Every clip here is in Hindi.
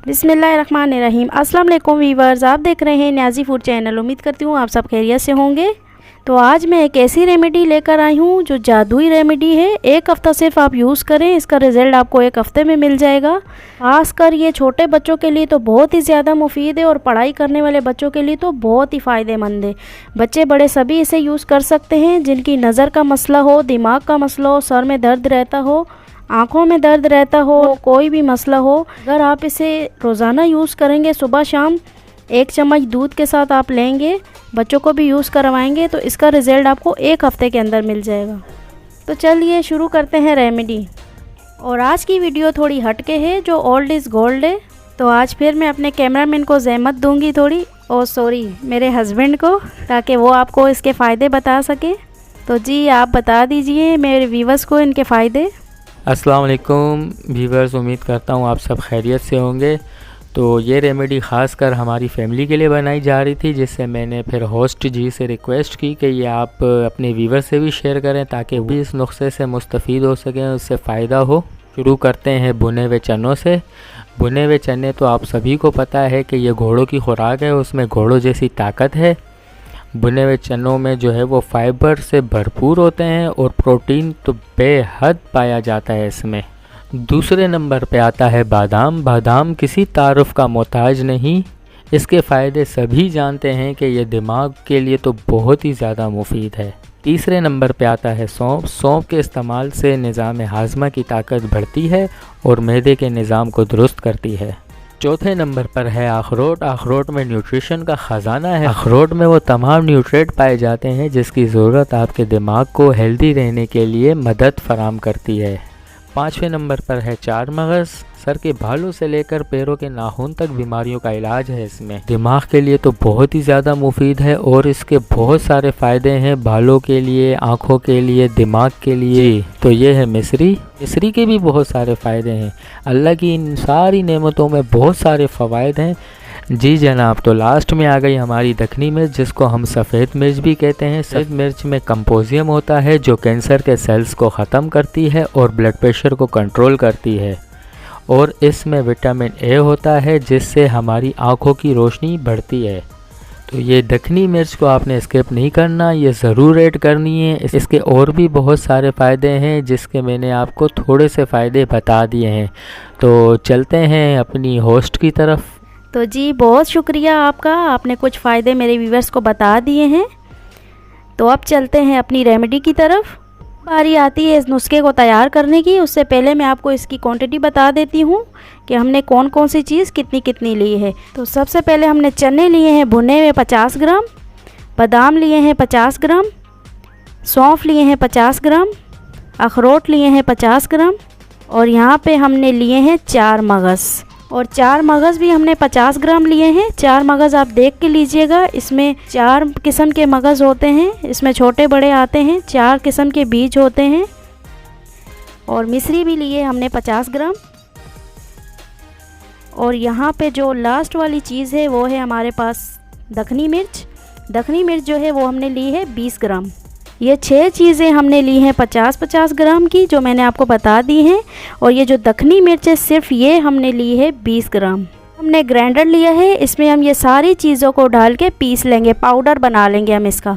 बिस्मिल्लाहिर्रहमानिर्रहीम। अस्सलाम वालेकुम वीवर्स, आप देख रहे हैं न्याज़ी फूड चैनल। उम्मीद करती हूँ आप सब खैरियत से होंगे। तो आज मैं एक ऐसी रेमेडी लेकर आई हूँ जो जादुई रेमेडी है। एक हफ़्ता सिर्फ आप यूज़ करें, इसका रिज़ल्ट आपको एक हफ़्ते में मिल जाएगा। खासकर ये छोटे बच्चों के लिए तो बहुत ही ज़्यादा मुफीद है और पढ़ाई करने वाले बच्चों के लिए तो बहुत ही फ़ायदेमंद है। बच्चे बड़े सभी इसे यूज़ कर सकते हैं। जिनकी नज़र का मसला हो, दिमाग का मसला हो, सर में दर्द रहता हो, आँखों में दर्द रहता हो, कोई भी मसला हो, अगर आप इसे रोज़ाना यूज़ करेंगे, सुबह शाम 1 चम्मच दूध के साथ आप लेंगे, बच्चों को भी यूज़ करवाएंगे तो इसका रिज़ल्ट आपको एक हफ़्ते के अंदर मिल जाएगा। तो चलिए शुरू करते हैं रेमेडी। और आज की वीडियो थोड़ी हटके है, जो ओल्ड इज़ गोल्ड है। तो आज फिर मैं अपने कैमरामैन को ज़हमत दूंगी थोड़ी, और सॉरी मेरे हस्बैंड को, ताकि वो आपको इसके फ़ायदे बता सके। तो जी आप बता दीजिए मेरे व्यूवर्स को इनके फ़ायदे। अस्सलाम वालेकुम व्यूवर्स, उम्मीद करता हूँ आप सब खैरियत से होंगे। तो ये रेमेडी ख़ास कर हमारी फैमिली के लिए बनाई जा रही थी, जिससे मैंने फिर होस्ट जी से रिक्वेस्ट की कि ये आप अपने व्यूवर से भी शेयर करें ताकि वो भी इस नुस्खे से मुस्तफ़ीद हो सकें, उससे फ़ायदा हो। शुरू करते हैं भुने हुए चनों से। भुने हुए चने तो आप सभी को पता है कि ये घोड़ों की खुराक है, उसमें घोड़ों जैसी ताकत है। भुने हुए चनों में जो है वो फाइबर से भरपूर होते हैं और प्रोटीन तो बेहद पाया जाता है इसमें। दूसरे नंबर पे आता है बादाम। बादाम किसी तारुफ का मोहताज नहीं, इसके फ़ायदे सभी जानते हैं कि ये दिमाग के लिए तो बहुत ही ज़्यादा मुफीद है। तीसरे नंबर पे आता है सौंफ। सौंफ के इस्तेमाल से निज़ाम हाज़मा की ताकत बढ़ती है और मैदे के निज़ाम को दुरुस्त करती है। चौथे नंबर पर है अखरोट। अखरोट में न्यूट्रिशन का ख़जाना है। अखरोट में वो तमाम न्यूट्रिएंट पाए जाते हैं जिसकी ज़रूरत आपके दिमाग को हेल्दी रहने के लिए मदद फराम करती है। पाँचवें नंबर पर है चार मगज़। सर के बालों से लेकर पैरों के नाखून तक बीमारियों का इलाज है इसमें। दिमाग के लिए तो बहुत ही ज़्यादा मुफीद है और इसके बहुत सारे फ़ायदे हैं बालों के लिए, आँखों के लिए, दिमाग के लिए। तो ये है मिश्री। मिश्री के भी बहुत सारे फ़ायदे हैं। अल्लाह की इन सारी नेमतों में बहुत सारे फ़वाइद हैं। जी जनाब, तो लास्ट में आ गई हमारी दखनी मिर्च, जिसको हम सफ़ेद मिर्च भी कहते हैं। सफ़ेद मिर्च में कंपोजियम होता है जो कैंसर के सेल्स को ख़त्म करती है और ब्लड प्रेशर को कंट्रोल करती है, और इसमें विटामिन ए होता है जिससे हमारी आँखों की रोशनी बढ़ती है। तो ये दखनी मिर्च को आपने स्किप नहीं करना, ये ज़रूर ऐड करनी है। इसके और भी बहुत सारे फ़ायदे हैं जिसके मैंने आपको थोड़े से फ़ायदे बता दिए हैं। तो चलते हैं अपनी होस्ट की तरफ। तो जी बहुत शुक्रिया आपका, आपने कुछ फ़ायदे मेरे व्यूवर्स को बता दिए हैं। तो अब चलते हैं अपनी रेमेडी की तरफ। बारी आती है इस नुस्खे को तैयार करने की। उससे पहले मैं आपको इसकी क्वांटिटी बता देती हूँ कि हमने कौन कौन सी चीज़ कितनी कितनी ली है। तो सबसे पहले हमने चने लिए हैं भुने हुए 50 ग्राम, बादाम लिए हैं 50 ग्राम, सौंफ लिए हैं 50 ग्राम, अखरोट लिए हैं 50 ग्राम, और यहाँ पे हमने लिए हैं 4 मगज़। और 4 मगज़ भी हमने 50 ग्राम लिए हैं। 4 मगज़ आप देख के लीजिएगा, इसमें 4 किस्म के मगज़ होते हैं, इसमें छोटे बड़े आते हैं, 4 किस्म के बीज होते हैं। और मिश्री भी लिए हमने 50 ग्राम। और यहाँ पे जो लास्ट वाली चीज़ है वो है हमारे पास दखनी मिर्च। दखनी मिर्च जो है वो हमने ली है 20 ग्राम। ये 6 चीज़ें हमने ली हैं 50-50 ग्राम की, जो मैंने आपको बता दी हैं। और ये जो दखनी मिर्च है सिर्फ ये हमने ली है 20 ग्राम। हमने ग्राइंडर लिया है, इसमें हम ये सारी चीज़ों को डाल के पीस लेंगे, पाउडर बना लेंगे हम इसका।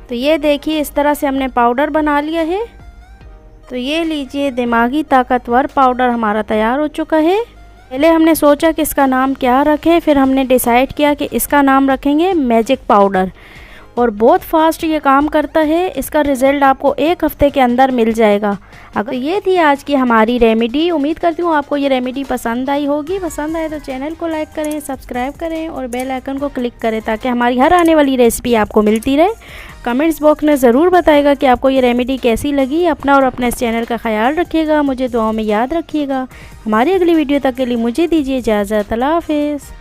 तो ये देखिए इस तरह से हमने पाउडर बना लिया है। तो ये लीजिए दिमागी ताकतवर पाउडर हमारा तैयार हो चुका है। पहले हमने सोचा कि इसका नाम क्या रखें, फिर हमने डिसाइड किया कि इसका नाम रखेंगे मैजिक पाउडर। और बहुत फास्ट ये काम करता है, इसका रिज़ल्ट आपको एक हफ़्ते के अंदर मिल जाएगा। अगर ये थी आज की हमारी रेमेडी। उम्मीद करती हूँ आपको ये रेमेडी पसंद आई होगी। पसंद आए तो चैनल को लाइक करें, सब्सक्राइब करें और बेल आइकन को क्लिक करें ताकि हमारी हर आने वाली रेसिपी आपको मिलती रहे। कमेंट्स बॉक्स में ज़रूर बताइएगा कि आपको ये रेमेडी कैसी लगी। अपना और अपने इस चैनल का ख्याल रखिएगा, मुझे दुआओं में याद रखिएगा। हमारी अगली वीडियो तक के लिए मुझे दीजिए इजाज़त। अल्लाह हाफ़िज़।